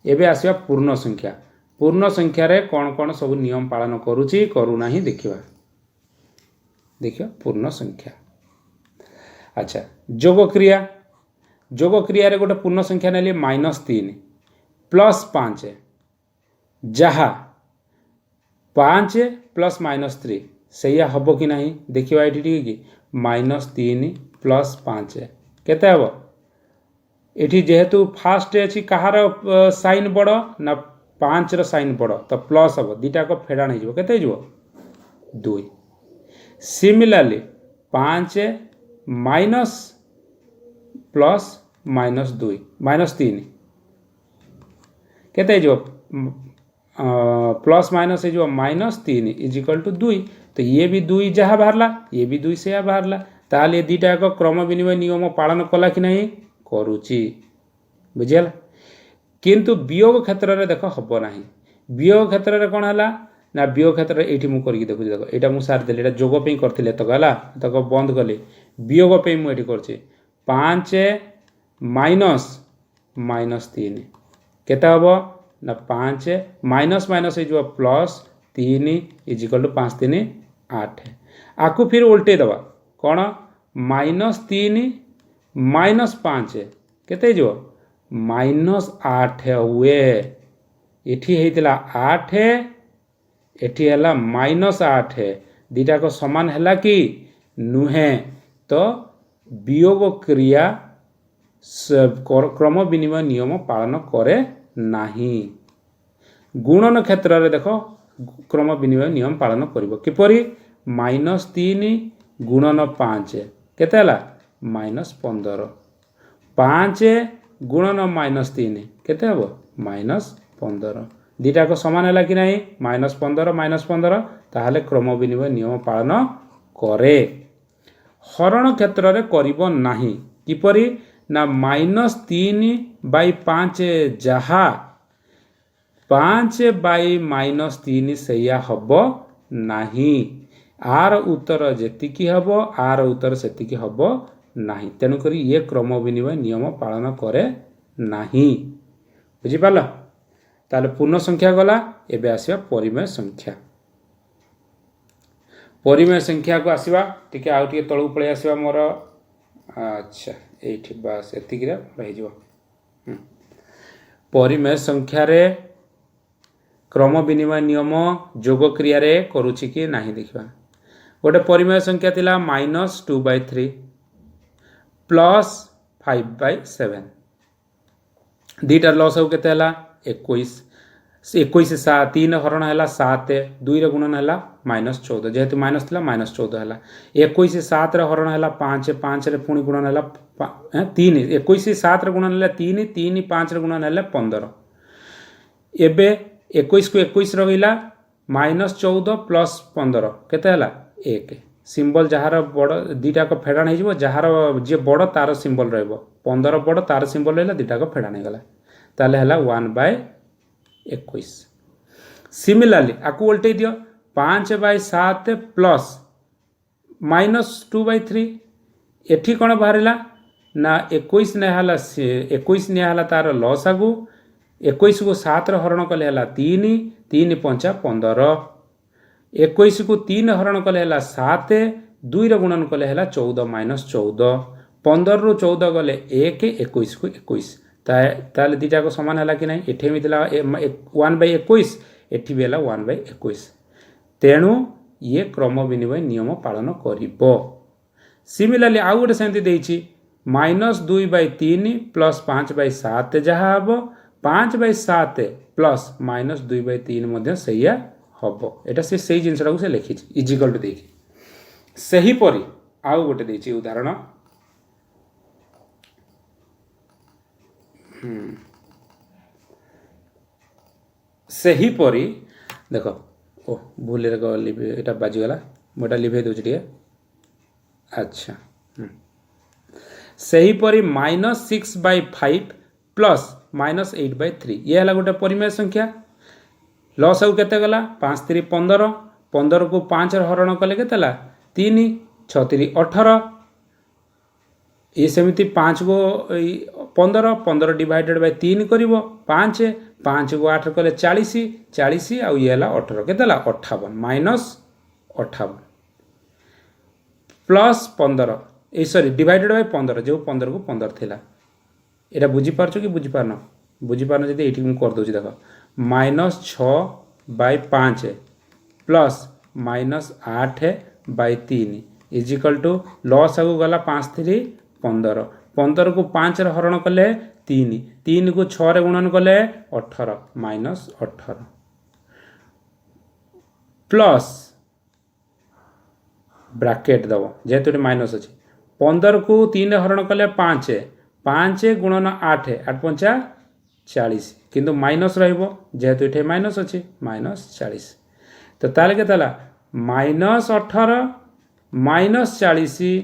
एबे आसीबा पूर्ण संख्या रे कोन कोन सब नियम पालन करूची करू नाही देखिबा पूर्ण संख्या अच्छा जोग क्रिया रे गोटे पूर्ण संख्या नेली -3 +5 जहा 5 + -3 सेया हबो कि नाही देखिबा एठी ठीक कि -3 + 5 केते हबो एठी जेहेतु फास्ट अछि कहार साइन बड़ ना 5 रो साइन बड़ तो प्लस हबो दीटा को फेडाण हिजो केते हिजो 2 सिमिलरली 5 माइनस प्लस -2 -3 केते हिजो प्लस माइनस हिजो -3 इजिकल टू 2 तो ये भी 2 जहा बाहरला ये भी 2 से बाहरला ताले दीटा को क्रम विनिमय नियम पालन कला कि नहीं करूची बुझियला किंतु वियोग क्षेत्र रे देखो हबो नाही वियोग क्षेत्र रे कोन हला ना वियोग क्षेत्र रे एठी मु करी देखु देखो एटा मु सार देले एटा जोग पे करथिले तो हला तो बंद करले वियोग पे मु एठी करछि 5 माइनस -3 केता हबो ना 5 माइनस माइनस जो प्लस 3 इजिकल टू 5 3 8 आकु फिर उल्टे दबा कोन -3 -5 केते जो -8 हुए एठी हेतिला 8 एठी हला -8 दीटा को समान हला कि नुहे तो वियोग क्रिया क्रम विनिमय नियम पालन करे नाही गुणन क्षेत्र रे देखो क्रम विनिमय नियम पालन करिवो किपरि -3 गुणन 5 केते हला -15 5 गुणन -3 केते हबो -15 दीटा को समान है कि नहीं -15 -15 ताहले क्रम विनिमय नियम पालन करे हरण क्षेत्र में करिबो नाही किपरि ना -3/5 जहा 5/-3 सैया हब नाही। आर उत्तर जेतिकी हब आर उत्तर सेतिकी हब नाही। तेणुक ये क्रम विनिमय नियम पालन करे नाही। बुझिपाल? ताले पूर्ण संख्या गला। एबे आसीबा परिमेय संख्या। परिमेय संख्या को आसीबा टिके आउ टिके तळु पळे आसीबा मोर। अच्छा एठी बस एतिकी रे रहि जिवो। परिमेय संख्या रे क्रम विनिमय नियम जोग क्रिया रे करूछि कि नाही देखिबा। गोटे परिमेय संख्या थिला -2/3 +5/7 दीटार लॉस हो केते हला 21 21 3 हरण है 7 2 रे गुणन है -14 जेहेतु माइनस थिला -14 है 21 7 रे हरण है 5 5 रे पुणी गुणन है 3 21 7 रे गुणन है 3 3 5 रे गुणन है 15 एबे 21 को 21 रहिला -14 + 15 केते हला 1 सिंबल जहार बड़ दीटा को फेडाण हो जहार जे बड़ तार सिंबल रहबो 15 बड़ तार सिंबल रहला दीटा को फेडाण हो गला ताले हला 1/21। सिमिलरली आकु उल्टे दियो 5/7 प्लस -2/3 एठी कोन बाहरिला ना 21 ने हला 21 ने हला तार लॉस आगु 21 को 7 रे हरण कले हला 3 3 5 15 21 को 3 हरण कले हला 7 2 रे गुणन कले हला 14 - 14 15 रु 14 गले 1 21 को 21 ताले दीटा को समान हला कि नहीं एठी मिथिला 1/21 एठी भी हला 1/21 तेणु ये क्रम विनिमय नियम पालन करिबो। सिमिलरली आउ गोटे सेंति देइछि -2/3 + 5/7 जहा हबो 5/7 प्लस -2/3 मध्य सैया हबो एटा से सही जिनसटा को से लिखिछि इजिकल टू देखि सही परि आउ गोटे देइछि उदाहरण सही परि देखो ओ भूल रे गली एटा बाजी गला मोटा लिभे दोछि टिके अच्छा सही परि -6/5 प्लस -8/3 ये हला गोटे परिमेय संख्या लॉस आउ केते गला 5 3 15 15 को 5 रे हरण कले केतेला 3 6 3 18 ये सेमिति 5 को 15 15 डिवाइडेड बाय 3 करिवो 5 5 को 8 कले 40 40 आउ ये हला 18 केतेला 58 -58 plus 15 A sorry divided by 15 जो 15 को 15 थिला एटा बुझी पारछो कि बुझी पारनो बुझी पारनो जदि एठी हम कर दोछि देखो -6/5 प्लस -8/3 इजिकल टू लॉस आगु गला 5 3 15 15 को 5 रे हरण कले 3 3 को 6 रे गुणन कले 18 -18 प्लस ब्रैकेट दबो जेहेतु माइनस अछि 15 को 3 रे हरण कले 5 5 गुणन 8 8 5 40 किंतु माइनस रहिबो जेहेतु इठे माइनस अछि -40 तो ताले के ताला -18 -40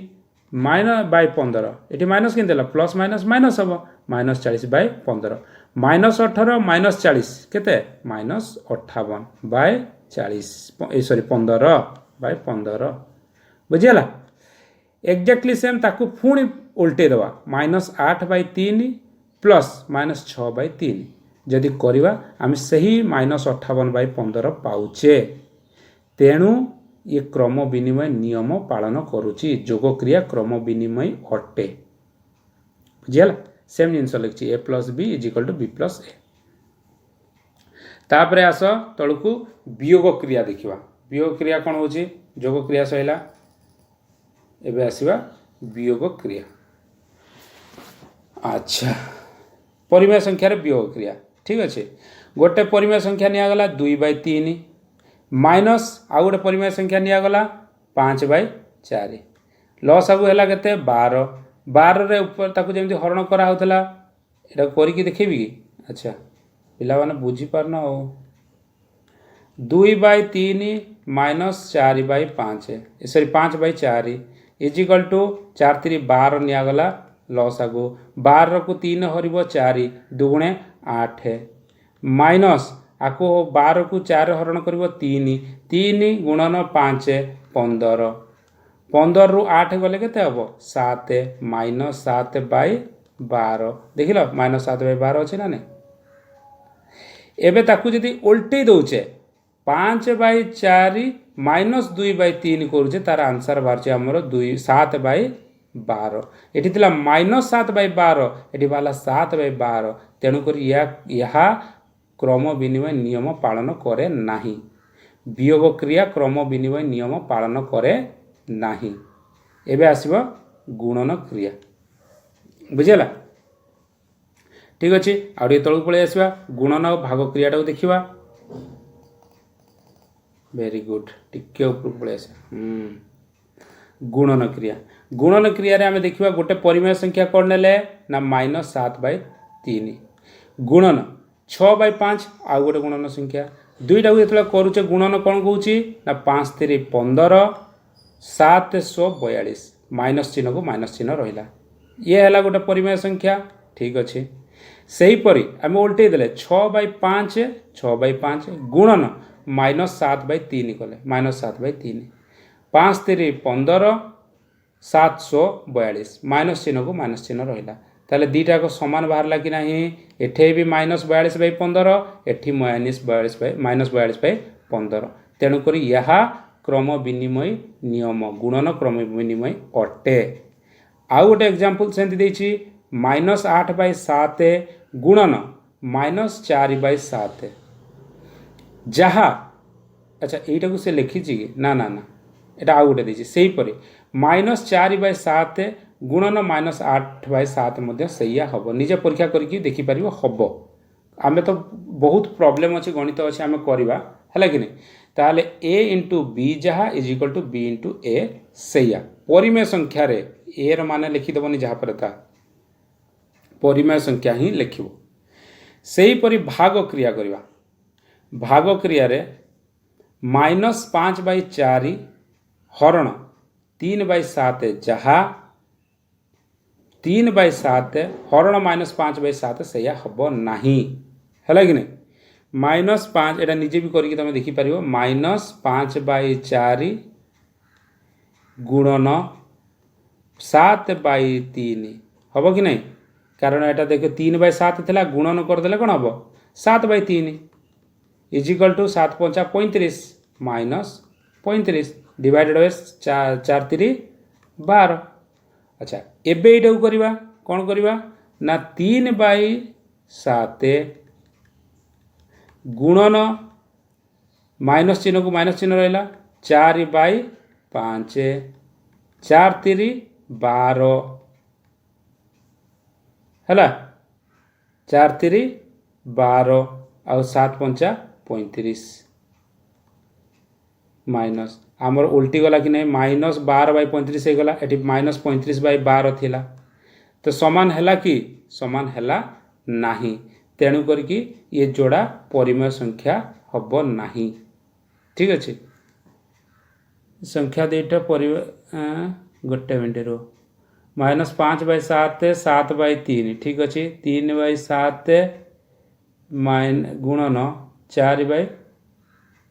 -/15 एठी माइनस किन देला प्लस माइनस माइनस हबो -40/15 -18 -40 केते -58/40 सॉरी 15/15 बुझियला एक्जेक्टली सेम ताकू पुणी उल्टे दवा -8/3 प्लस -6/3 जदि करवा आम सही -58/15 पाउचे तेणु ये क्रम विनिमय नियम पालन करुची जोग क्रिया क्रम विनिमय अटे बुझियला सेम जिनस लिखी a + b = b + a तापरे आस तळकू वियोग क्रिया देखिबा वियोग क्रिया कोन होची जोग क्रिया सहिला एबे आसीबा वियोग क्रिया अच्छा परिमेय संख्या रे वियोग क्रिया ठीक अच्छे गोटे परिमेय संख्या निया गला 2/3 माइनस आउ गोटे परिमेय संख्या निया गला 5/4 लॉस आगु हैला केते 12 12 रे ऊपर ताकू जेमति हरण करा होतला एटा करी कि देखेबी कि अच्छा पिला माने बुझी पारना हो 2/3 - 4/5 सॉरी 5/4 इजिकल टू 4 3 12 निगला लसागु 12 को 3 हरब 4 2 8 माइनस आको 12 को 4 हरण कर 3 3 गुणन 5 15 15 रु 8 गले के हम 7 माइनस 7 बाय 12 देख लो माइनस 7 बाय 12 अच्छे ना नहीं एवं ताकू जदि उल्टे दौचे 5 बाय 4 माइनस 2 बाय 3 करुचे तार आंसर बाहर आमर 7 बाय 12 ये थी माइनस 7 बाय 12 ये बाहर 7 बाय 12 तेणुक यह क्रम विनिमय नियम पालन करे नाही वियोग क्रिया क्रम विनिमय नियम पालन करे नाही एबे आसीबो गुणन क्रिया बुझेला ठीक अच्छे आउ तौक पलि आसवा गुणन और भाग क्रियाटा को देखा वेरी गुड टिके ऊपर पलि आस गुणन क्रिया रे आम देखा गोटे परिमेय संख्या कौन ने ना -7 बाय 3 गुणन 6 बाय 5 आउ गोटे गुणन संख्या दुईटा को जो करुचे गुणन कौन कौच ना 5 3 15 7 42 माइनस चिन्ह को माइनस चिन्ह रहा ये है गोटे परिमेय संख्या ठीक अच्छे सेहीपरि आम उल्टे देले 6 बाय 5 गुणन -7 बाय 3 कले -7 बाय 3 5 3 15 742 माइनस चिन्ह को माइनस चिन्ह रहा ताले दीटा को समान बाहर कि नहीं एठे भी -42 बाय 15 एठी -42 बाय 15 तेणुक यह क्रम विनिमय नियम गुणन क्रम विनिमय अटे आउ गोटे एग्जांपल सेमती -8 बाय 7 गुणन -4 बाय 7 जहाँ अच्छा यहीटा को से लिखी कि ना ना ना यहाँ आउ गोटे देती से -4 बाय 7 गुणन -8 बाय 7 सैया हम निजे परीक्षा करके देखिपर हम आम तो बहुत प्रोब्लेम अच्छे गणित अच्छे आम करवा है कि नहीं ताले a इंटू बी जहाँ is equal to B into A सैया परिमेय संख्या रे ए मान लिखिदेवनी जहाँ पर था परिमेय संख्या ही लिखिब सेहीपरि भाग क्रिया करवा भाग क्रिया रे -5 बाय 4 हरण 3 बाय 7 जहाँ 3 बाय 7 हरण -5 बाय 7 सैया हम नहीं है कि नहीं -5 एटा निजे भी करके तुम देखिपर -5 बाय 4 गुणन 7 बाय 3 हम कि नहीं कारण यहाँ देख 3 बाय 7 थिला गुणन करदे कौन हम 7 by 3 equal to 7 5 35 -35 divided by 4 3 12 अच्छा एबे एटा करवा कौन करवा ना 3 बाय 7 गुणन माइनस चिन्ह को माइनस चिन्ह रहा 4 बाय 5 4 3 12 है 4 3 12 आउ 7 5 35 माइनस आमर उल्टी गला कि नहीं -12 बाय 35 हो गला एटी -35 बाय 12 थिला तो समान है कि समान है नहीं तेणु करके ये जोड़ा परिमेय संख्या हम नहीं ठीक अच्छे संख्या दुईटा गोटे मिनट रो -5 बाय 7 7 बाय 3 ठीक अच्छे 3 बाय 7 गुणन 4 बाय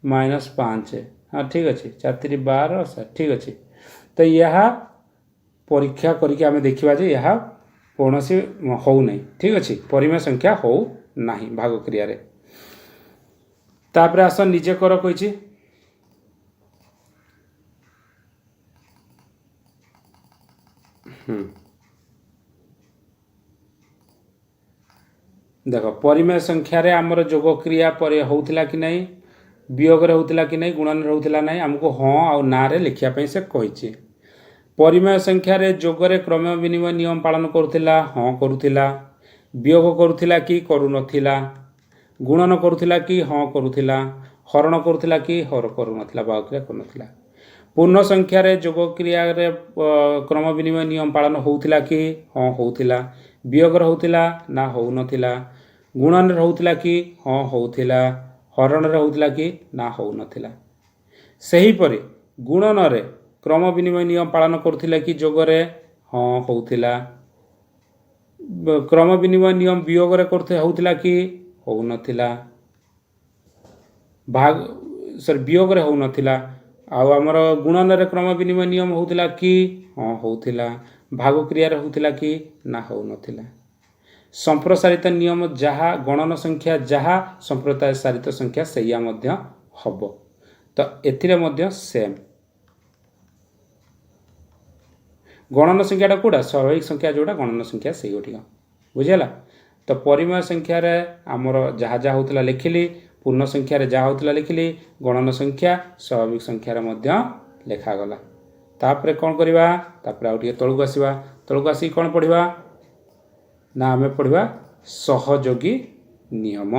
-5 हाँ ठीक अच्छे 4 3 12 ठीक अच्छे तो यह परीक्षा करके आम देखा यह कौन से हो नहीं ठीक अच्छे परिमेय संख्या हो नहीं भाग क्रिया रे तापर आस निजे कर कही देख परिमेय संख्या रे आमर जोग क्रिया पर होउथिला कि नहीं वियोग रे होउथिला कि नहीं गुणन रे होउथिला नहीं हमको हाँ आ ना रे लिखिया से कही परिमेय संख्या रे जोग रे क्रम विनिमय नियम पालन करुथिला हाँ करुथिला वियोग करुथिला कि करू नथिला गुणन करुथिला कि हाँ करुथिला हरण करुथिला कि हर करू नथिला भाग क्रिया करू नथिला पूर्ण संख्या रे जोग क्रिया रे क्रम विनिमय नियम पालन होउथिला कि हाँ होउथिला वियोग रे होउथिला ना होउ नथिला गुणन रे होउथिला कि हाँ होउथिला हरण रे होउथिला कि ना होउ नथिला सेही परि गुणन रे क्रम विनिमय नियम पालन करुथिला कि जोगरे हाँ होउथिला क्रम विनिमय नियम वियोग रे करथे होउथिला कि हो नथिला भाग सर वियोग रे हो नथिला आउ हमर गुणन रे क्रम विनिमय नियम होउथिला कि हाँ होउथिला भाग क्रिया रे होउथिला कि ना हो नथिला संप्रसारित नियम जहाँ गणन संख्या जहाँ संप्रसारित संख्या सैया मध्य हब तो एथिरे मध्य सेम गणन संख्याटा कौटा स्वाभाविक संख्या जोड़ा गणन संख्या से गोटिक बुझेगा तो परिमेय संख्या रे आमर जहाँ जहाँ होता लिखिली पूर्ण संख्या रे जहाँ होता लिखिली गणन संख्या स्वाभाविक संख्या रे मध्य लेखागला तापर कौन करवा तापर आउ टिके तळକୁ आसी कौन पढ़िबा ना आमे पढ़िबा सहयोगी नियम।